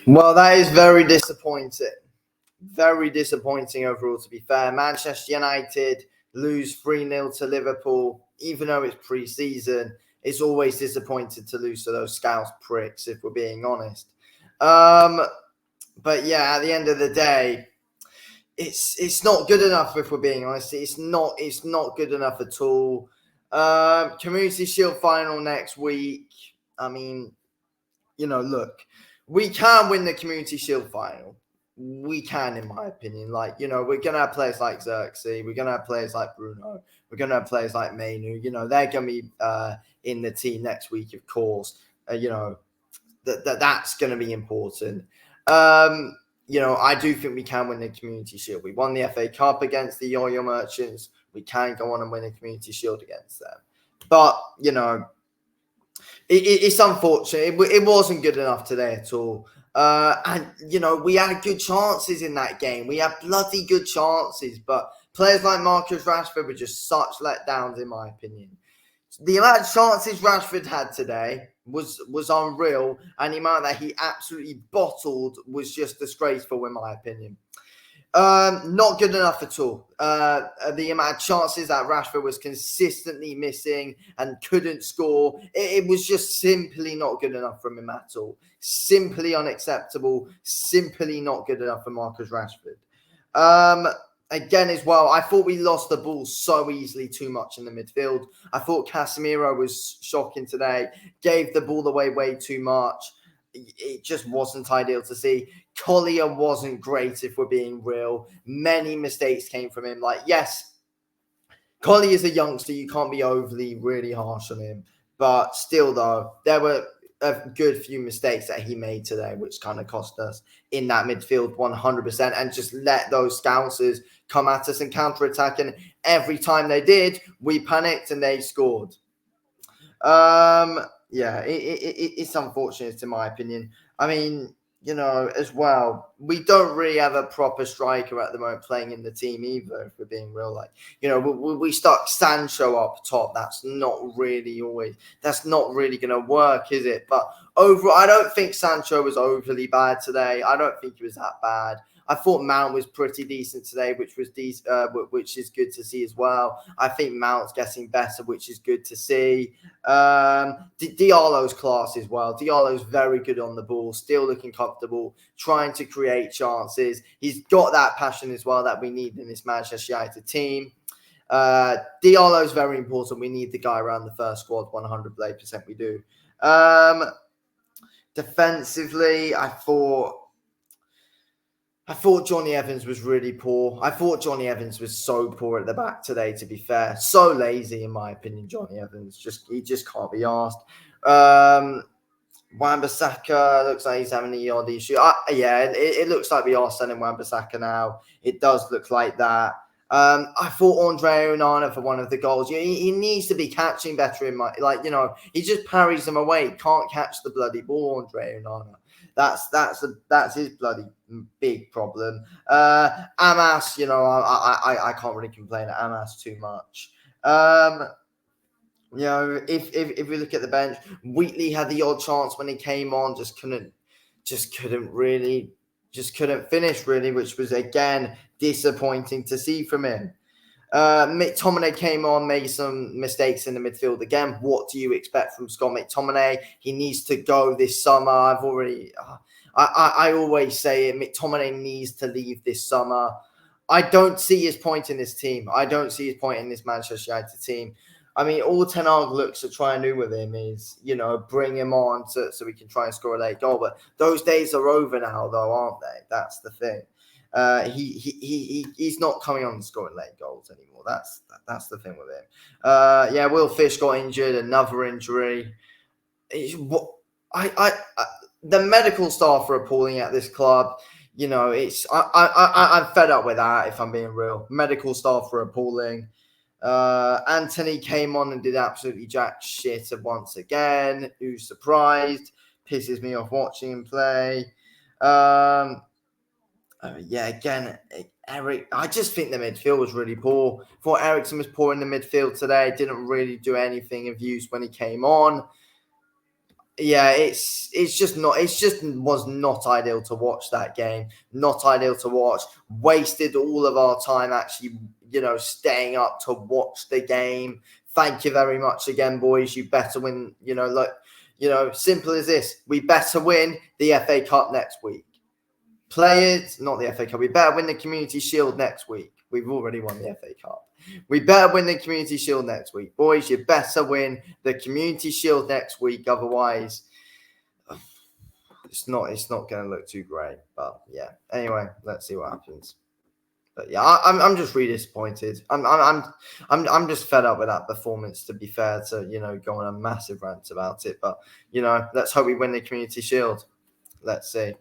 Well, that is very disappointing. Very disappointing overall, to be fair. Manchester United lose 3-0 to Liverpool, even though it's pre-season. It's always disappointing to lose to those Scouse pricks, if we're being honest. But yeah, at the end of the day, it's not good enough, if we're being honest. It's not good enough at all. Community Shield final next week. I mean, look, we can win the Community Shield final. We can, in my opinion. Like, we're going to have players like Xerxes. We're going to have players like Bruno. We're going to have players like Mainu. They're going to be in the team next week, of course. That's going to be important. I do think we can win the Community Shield. We won the FA Cup against the Yo-Yo Merchants. We can go on and win the Community Shield against them. But, it's unfortunate. It wasn't good enough today at all. And we had good chances in that game. We had bloody good chances. But players like Marcus Rashford were just such letdowns, in my opinion. The amount of chances Rashford had today was unreal. And the amount that he absolutely bottled was just disgraceful, in my opinion. Not good enough at all. The amount of chances that Rashford was consistently missing and couldn't score, it was just simply not good enough from him at all. Simply unacceptable. Simply not good enough for Marcus Rashford. Again, as well, I thought we lost the ball so easily too much in the midfield. I thought Casemiro was shocking today. Gave the ball away way too much. It just wasn't ideal to see. Collier wasn't great, if we're being real. Many mistakes came from him. Like, yes, Collier is a youngster. You can't be overly really harsh on him. But still, though, there were a good few mistakes that he made today, which kind of cost us in that midfield 100%, and just let those Scousers come at us and counter-attack. And every time they did, we panicked and they scored. Yeah, it's unfortunate, in my opinion. I mean, as well, we don't really have a proper striker at the moment playing in the team either, if we're being real. Like, we stuck Sancho up top. That's not really going to work, is it? But overall, I don't think Sancho was overly bad today. I don't think he was that bad. I thought Mount was pretty decent today, which is good to see as well. I think Mount's getting better, which is good to see. Diallo's class as well. Diallo's very good on the ball, still looking comfortable, trying to create chances. He's got that passion as well that we need in this Manchester United team. Diallo's very important. We need the guy around the first squad, 100% we do. Defensively, I thought Johnny Evans was really poor. I thought Johnny Evans was so poor at the back today, to be fair. So lazy, in my opinion, Johnny Evans. He just can't be asked. Wan-Bissaka looks like he's having a odd issue. It looks like we are selling Wan-Bissaka now. It does look like that. I thought Andre Onana for one of the goals. He needs to be catching better he just parries them away. He can't catch the bloody ball, Andre Onana. That's his bloody big problem. Amas, I can't really complain at Amas too much. If we look at the bench, Wheatley had the odd chance when he came on, just couldn't finish really, which was again disappointing to see from him. McTominay came on, made some mistakes in the midfield again. What do you expect from Scott McTominay? He needs to go this summer. I always say it. McTominay needs to leave this summer. I don't see his point in this team. I don't see his point in this Manchester United team. I mean, all Ten Hag looks to try and do with him is, bring him on so we can try and score a late goal. But those days are over now, though, aren't they? That's the thing. He's not coming on and scoring late goals anymore. That's the thing with him. Will Fish got injured, another injury. The medical staff are appalling at this club. I'm fed up with that, if I'm being real. Medical staff are appalling. Anthony came on and did absolutely jack shit once again. Who's surprised? Pisses me off watching him play. Again, Eric, I just think the midfield was really poor. Thought Eriksen was poor in the midfield today. Didn't really do anything of use when he came on. Yeah, it's just not. It's just was not ideal to watch that game. Not ideal to watch. Wasted all of our time actually, staying up to watch the game. Thank you very much again, boys. You better win. Simple as this. We better win the FA Cup next week. Players, not the FA Cup. We better win the Community Shield next week. We've already won the FA Cup. We better win the Community Shield next week. Boys, you better win the Community Shield next week. Otherwise, it's not going to look too great. But yeah. Anyway, let's see what happens. But yeah, I'm just really disappointed. I'm just fed up with that performance. To be fair, to go on a massive rant about it. But let's hope we win the Community Shield. Let's see.